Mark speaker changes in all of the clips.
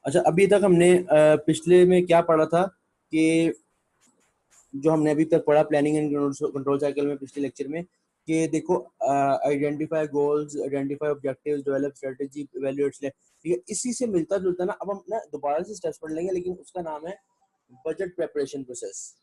Speaker 1: अच्छा, अभी तक हमने पिछले में क्या पढ़ा था कि जो हमने अभी तक पढ़ा प्लानिंग एंड कंट्रोल साइकिल में पिछले लेक्चर में, कि देखो identify goals, identify objectives, develop strategy, evaluate select. ठीक है, इसी से मिलता जुलता ना अब हम ना दोबारा से स्टेप्स पढ़ लेंगे, लेकिन उसका नाम है budget preparation process.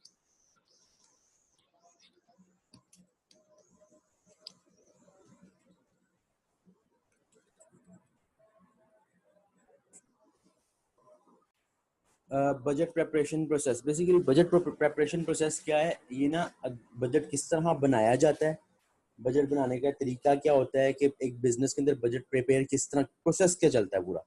Speaker 1: Budget preparation process, basically budget preparation process क्या है, ये ना बजट किस तरह बनाया जाता है, बजट बनाने का तरीका क्या होता है, कि एक बिजनेस के अंदर बजट प्रिपेयर किस तरह, प्रोसेस क्या चलता है पूरा,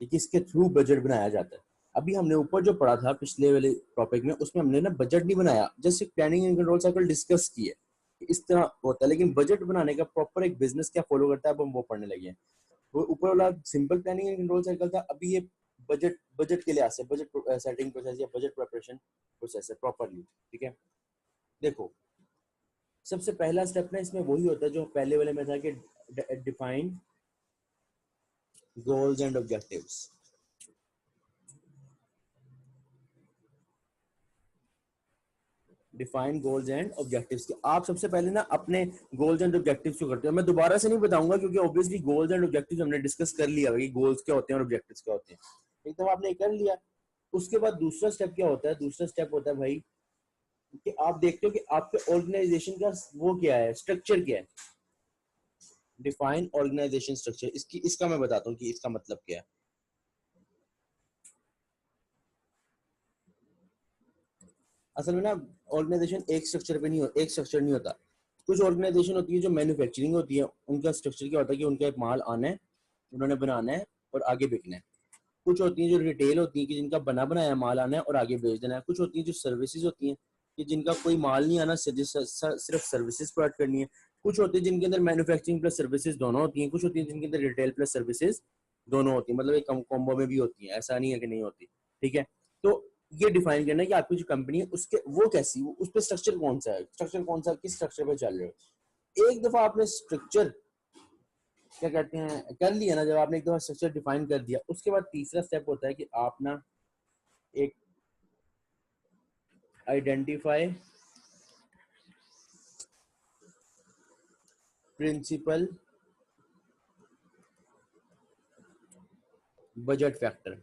Speaker 1: ये किसके थ्रू बजट बनाया जाता है। अभी हमने ऊपर जो पढ़ा था पिछले वाले टॉपिक में, उसमें हमने ना बजट नहीं बनाया, जस्ट एक planning and control cycle discuss की है कि इस तरह होता है, लेकिन बजट बनाने का प्रॉपर एक बिजनेस क्या फॉलो करता है, अब हम वो पढ़ने लगे हैं। वो ऊपर वाला simple planning and control cycle था, अभी ये बजट बजट के लिए आसे बजट सेटिंग प्रोसेस या बजट प्रिपरेशन प्रोसेस है प्रॉपरली। ठीक है, देखो सबसे पहला स्टेप ना इसमें वही होता है जो पहले वाले में था कि define goals and objectives. Define goals and objectives के आप सबसे पहले ना अपने गोल्स एंड ऑब्जेक्टिव्स को करते हो। मैं दोबारा से नहीं बताऊंगा क्योंकि ऑब्वियसली गोल्स एंड ऑब्जेक्टिव्स हमने डिस्कस कर लिया भाई, गोल्स क्या होते हैं और ऑब्जेक्टिव्स क्या होते हैं, एकदम आपने कर लिया। उसके बाद दूसरा स्टेप क्या होता है, दूसरा स्टेप होता है भाई कि आप देखते हो कि आपके ऑर्गेनाइजेशन का वो क्या है, स्ट्रक्चर क्या है। डिफाइन ऑर्गेनाइजेशन स्ट्रक्चर, इसकी इसका मैं बताता हूँ कि इसका मतलब क्या है। असल में ना ऑर्गेनाइजेशन एक स्ट्रक्चर पे नहीं एक स्ट्रक्चर नहीं होता। कुछ ऑर्गेनाइजेशन होती है जो मैन्युफैक्चरिंग होती है, उनका स्ट्रक्चर क्या होता है कि उनका एक माल आना है, उन्होंने बनाना है और आगे बिकना है। कुछ होती हैं जो रिटेल होती है कि जिनका बना बनाया माल आना है और आगे बेच देना है। कुछ होती हैं जो सर्विसेज होती हैं कि जिनका कोई माल नहीं आना, सिर्फ सर्विसेज प्रोवाइड करनी है। कुछ होती है जिनके अंदर मैन्युफैक्चरिंग प्लस सर्विसेज दोनों होती हैं। कुछ होती है जिनके अंदर रिटेल प्लस सर्विसेज दोनों होती है, मतलब एक कॉम्बो में भी होती है, ऐसा नहीं है कि नहीं होती। ठीक है, तो ये डिफाइन करना है कि आपकी जो कंपनी है उसके वो कैसी, वो उस पर स्ट्रक्चर कौन सा है, स्ट्रक्चर कौन सा, किस स्ट्रक्चर पे चल रहे हो। एक दफा आपने स्ट्रक्चर क्या कहते हैं कर लिया ना, जब आपने एक दफा स्ट्रक्चर डिफाइन कर दिया, उसके बाद तीसरा स्टेप होता है कि आप ना एक आइडेंटिफाई प्रिंसिपल बजट फैक्टर।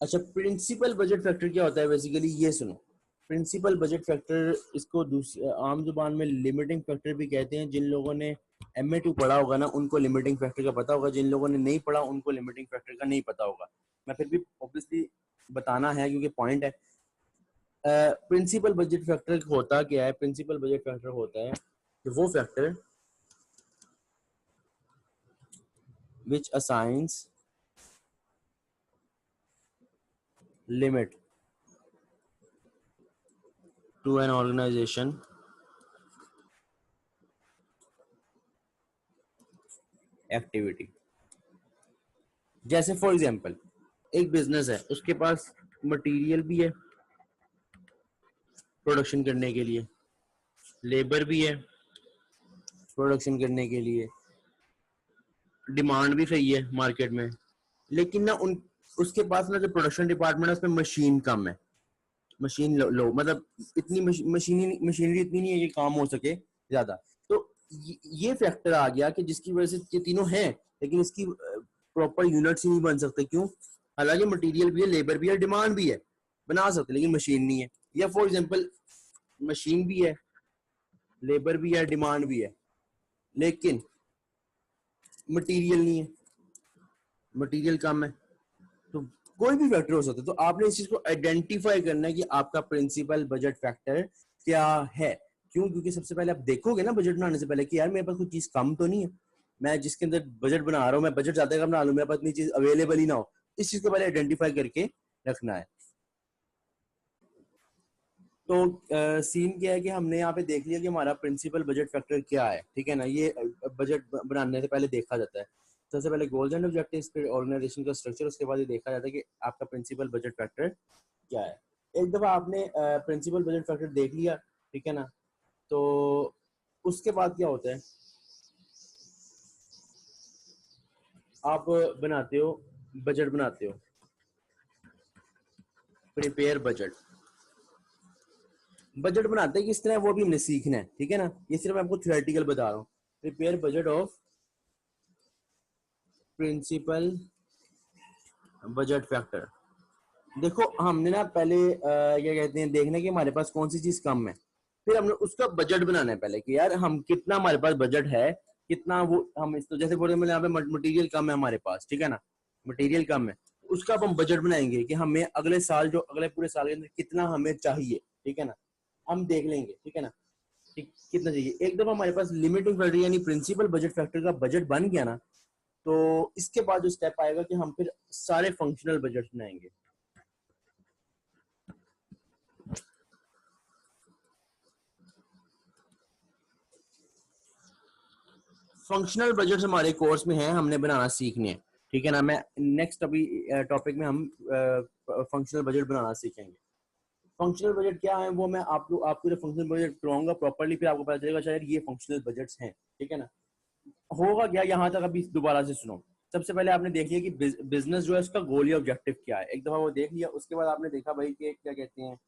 Speaker 1: अच्छा, प्रिंसिपल बजट फैक्टर क्या होता है बेसिकली, ये सुनो। प्रिंसिपल बजट फैक्टर, इसको आम जुबान में लिमिटिंग फैक्टर भी कहते हैं। जिन लोगों ने MA2 पढ़ा होगा ना उनको लिमिटिंग फैक्टर का पता होगा, जिन लोगों ने नहीं पढ़ा उनको लिमिटिंग फैक्टर का नहीं पता होगा। मैं फिर भी ऑब्वियसली बताना है क्योंकि पॉइंट है। प्रिंसिपल बजट फैक्टर होता क्या है, प्रिंसिपल बजट फैक्टर होता है कि वो factor which assigns limit to an organization activity। जैसे फॉर एग्जांपल एक बिजनेस है, उसके पास मटेरियल भी है प्रोडक्शन करने के लिए, लेबर भी है प्रोडक्शन करने के लिए, डिमांड भी सही है मार्केट में, लेकिन ना उन उसके पास ना जो प्रोडक्शन डिपार्टमेंट है उसमें मशीन कम है, मशीन लो मतलब इतनी मशीनरी इतनी नहीं है कि काम हो सके ज्यादा। तो ये फैक्टर आ गया कि जिसकी वजह से ये तीनों हैं लेकिन इसकी प्रॉपर यूनिट्स ही नहीं बन सकते। क्यों? हालांकि मटेरियल भी है, लेबर भी है, डिमांड भी है, बना सकते लेकिन मशीन नहीं है। या फॉर एग्जांपल मशीन भी है, लेबर भी है, डिमांड भी है, लेकिन मटेरियल नहीं है, मटेरियल कम है। तो कोई भी फैक्टर हो सकता है। तो आपने इस चीज को आइडेंटिफाई करना है कि आपका प्रिंसिपल बजट फैक्टर क्या है। क्यों? क्योंकि सबसे पहले आप देखोगे ना बजट बनाने से पहले कि यार मेरे पास कोई चीज कम तो नहीं है, मैं जिसके अंदर बजट बना रहा हूँ मैं बजट ज्यादा का बना लूं, मेरे पास इतनी चीज अवेलेबल ही ना हो। इस चीज को पहले आइडेंटिफाई करके रखना है। तो सीन क्या है कि हमने यहाँ पे देख लिया कि हमारा प्रिंसिपल बजट फैक्टर क्या है। ठीक है ना, ये बजट बनाने से पहले देखा जाता है। सबसे पहले गोल्स एंड ऑब्जेक्टिव्स, फिर ऑर्गेनाइजेशन का स्ट्रक्चर, उसके बाद ये देखा जाता है कि आपका प्रिंसिपल बजट फैक्टर क्या है। एक दफा आपने प्रिंसिपल बजट फैक्टर देख लिया, ठीक है ना, तो उसके बाद क्या होता है, आप बनाते हो बजट, बनाते हो प्रिपेयर बजट। बजट बनाते हैं किस तरह, वो भी हमने सीखना है, ठीक है ना। ये सिर्फ मैं आपको थियोरेटिकल बता रहा हूँ। Prepare budget of principal budget factor. देखो हमने ना पहले क्या कहते हैं, देखना कि हमारे पास कौन सी चीज कम है, फिर हमने उसका बजट बनाना है पहले कि यार हम कितना, हमारे पास बजट है कितना, वो हम इस तो जैसे बोलते हैं यहाँ पे मटेरियल कम है हमारे पास, ठीक है ना, मटेरियल कम है, उसका अब हम बजट बनाएंगे कि हमें अगले साल, जो अगले पूरे साल के अंदर कितना हमें चाहिए, ठीक है ना, हम देख लेंगे, ठीक है ना, कितना चाहिए। एक दफा हमारे पास लिमिटिंग फैक्टर यानी प्रिंसिपल बजट फैक्टर का बजट बन गया ना, तो इसके बाद जो स्टेप आएगा कि हम फिर सारे फंक्शनल बजट बनाएंगे। फंक्शनल बजट हमारे कोर्स में है, हमने बनाना सीखने हैं, ठीक है ना। मैं नेक्स्ट अभी टॉपिक में हम फंक्शनल बजट बनाना सीखेंगे। फंक्शनल बजट क्या है वो मैं आपको फंक्शनल बजट करवाऊंगा प्रॉपर्ली, फिर आपको पता चलेगा शायद ये फंक्शनल बजट्स हैं, ठीक है ना। होगा क्या, यहाँ तक अभी दोबारा से सुनो। सबसे पहले आपने देख लिया कि बिजनेस जो है उसका गोल या ऑब्जेक्टिव क्या है, एक दफा वो देख लिया, उसके बाद आपने देखा भाई कि क्या कहते हैं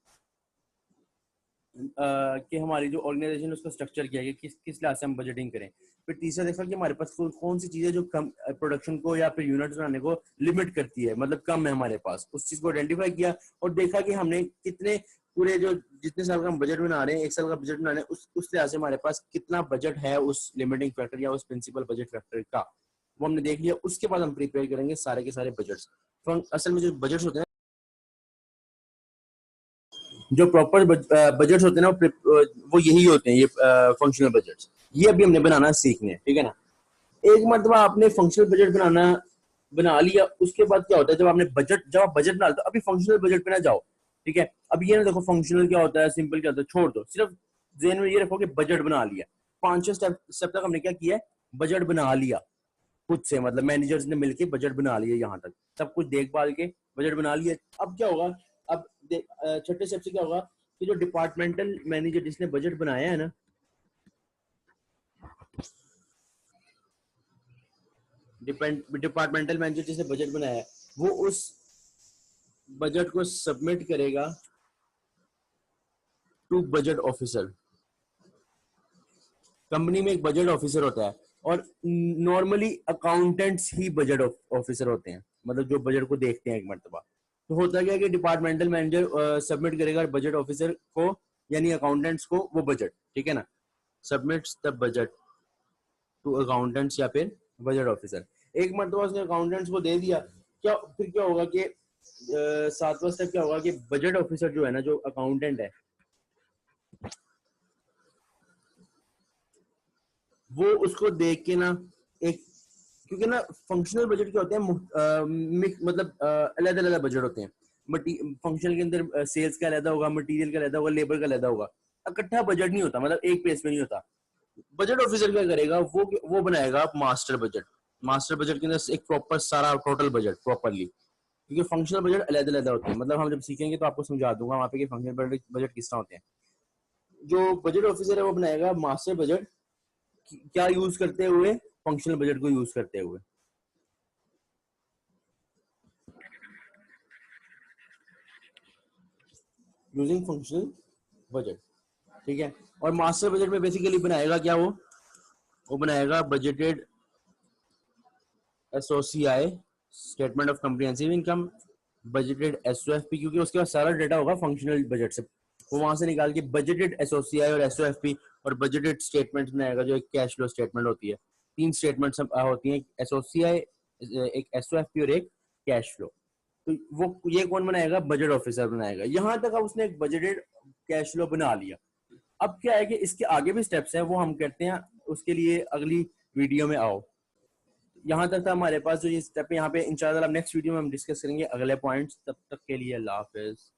Speaker 1: कि हमारी जो ऑर्गेनाइजेशन उसका स्ट्रक्चर क्या है, किस किस लिहाज से हम बजटिंग करें। फिर तीसरा देखा कि हमारे पास कौन सी चीजें जो कम प्रोडक्शन को या फिर यूनिट्स बनाने को लिमिट करती है, मतलब कम है हमारे पास, उस चीज को आइडेंटिफाई किया और देखा कि हमने कितने पूरे जो जितने साल का हम बजट बना रहे हैं, एक साल का बजट बना रहे हैं, उस लिहाज से हमारे पास कितना बजट है उस लिमिटिंग फैक्टर या उस प्रिंसिपल बजट फैक्टर का, वो हमने देख लिया। उसके बाद हम प्रिपेयर करेंगे सारे के सारे बजट्स। तो असल में जो बजट्स होते हैं, जो प्रॉपर बजट्स होते हैं ना, वो यही होते हैं, ये फंक्शनल बजट्स। ये अभी हमने बनाना सीखने हैं, ठीक है ना। एक मरतबा आपने फंक्शनल बजट बनाना बना लिया, उसके बाद क्या होता है, जब आप बजट बना लेते हो, अभी फंक्शनल बजट पे ना जाओ, ठीक है। अब ये ना देखो फंक्शनल क्या होता है, सिंपल क्या होता है, छोड़ दो, सिर्फ जेन में ये रखो कि बजट बना लिया। 5-6 स्टेप तक हमने क्या किया है, बजट बना लिया खुद से, मतलब मैनेजर्स ने मिलकर बजट बना लिया, यहाँ तक सब कुछ देखभाल के बजट बना लिया। अब क्या होगा, अब छठे स्टेप से क्या होगा कि जो डिपार्टमेंटल मैनेजर जिसने बजट बनाया है ना, डिपार्टमेंटल मैनेजर जिसने बजट बनाया है, वो उस बजट को सबमिट करेगा टू बजट ऑफिसर। कंपनी में एक बजट ऑफिसर होता है और नॉर्मली अकाउंटेंट्स ही बजट ऑफिसर होते हैं, मतलब जो बजट को देखते हैं एक मरतबा। तो होता क्या है कि डिपार्टमेंटल मैनेजर सबमिट करेगा बजट ऑफिसर को यानी अकाउंटेंट्स को वो बजट, ठीक है ना, submits the budget to accountants या फिर बजट ऑफिसर। एक मरतबा उसने अकाउंटेंट्स को दे दिया, क्या फिर क्या होगा कि सातवां स्टेप क्या होगा कि बजट ऑफिसर जो है ना, जो अकाउंटेंट है, वो उसको देख के ना एक, क्योंकि ना फंक्शनल बजट क्या होते हैं, मतलब अलग अलग बजट होते हैं। फंक्शनल के अंदर सेल्स का अलग होगा, मटेरियल का अलग होगा, लेबर का अलग होगा, इकट्ठा बजट नहीं होता, मतलब एक पेज में नहीं होता। बजट ऑफिसर क्या करेगा, वो बनाएगा मास्टर बजट। मास्टर बजट के अंदर एक प्रॉपर सारा टोटल बजट प्रॉपरली, क्योंकि फंक्शनल बजट अलग अलग होते हैं, मतलब हम जब सीखेंगे तो आपको समझा दूंगा वहाँ पे कि फंक्शनल बजट किस तरह होते हैं। जो बजट ऑफिसर है वो बनाएगा मास्टर बजट, क्या यूज करते हुए, फंक्शनल बजट को यूज करते हुए। यूजिंग फंक्शनल बजट, ठीक है। और मास्टर बजट में बेसिकली बनाएगा क्या, वो बनाएगा budgeted SOCI, statement of comprehensive income, budgeted SOFP, क्योंकि उसके पास सारा डेटा होगा फंक्शनल बजट से, वो वहां से निकाल के बजटेड एसओसीआई और एसओएफपी और बजटेड स्टेटमेंट बनाएगा, जो एक कैश फ्लो स्टेटमेंट होती है। 3 स्टेटमेंट्स होती हैं, एसओसीआई, एक एसओएफपी और एक कैश फ्लो। तो वो ये कौन बनाएगा, बजट ऑफिसर बनाएगा। यहां तक अब उसने एक बजटेड कैश फ्लो बना लिया। अब क्या है कि इसके आगे भी स्टेप्स हैं, वो हम करते हैं, उसके लिए अगली वीडियो में आओ। यहाँ तक था हमारे पास जो ये स्टेप है, यहाँ पे इंशाल्लाह नेक्स्ट वीडियो में हम डिस्कस करेंगे अगले पॉइंट्स। तब तक के लिए अल्लाह हाफिज।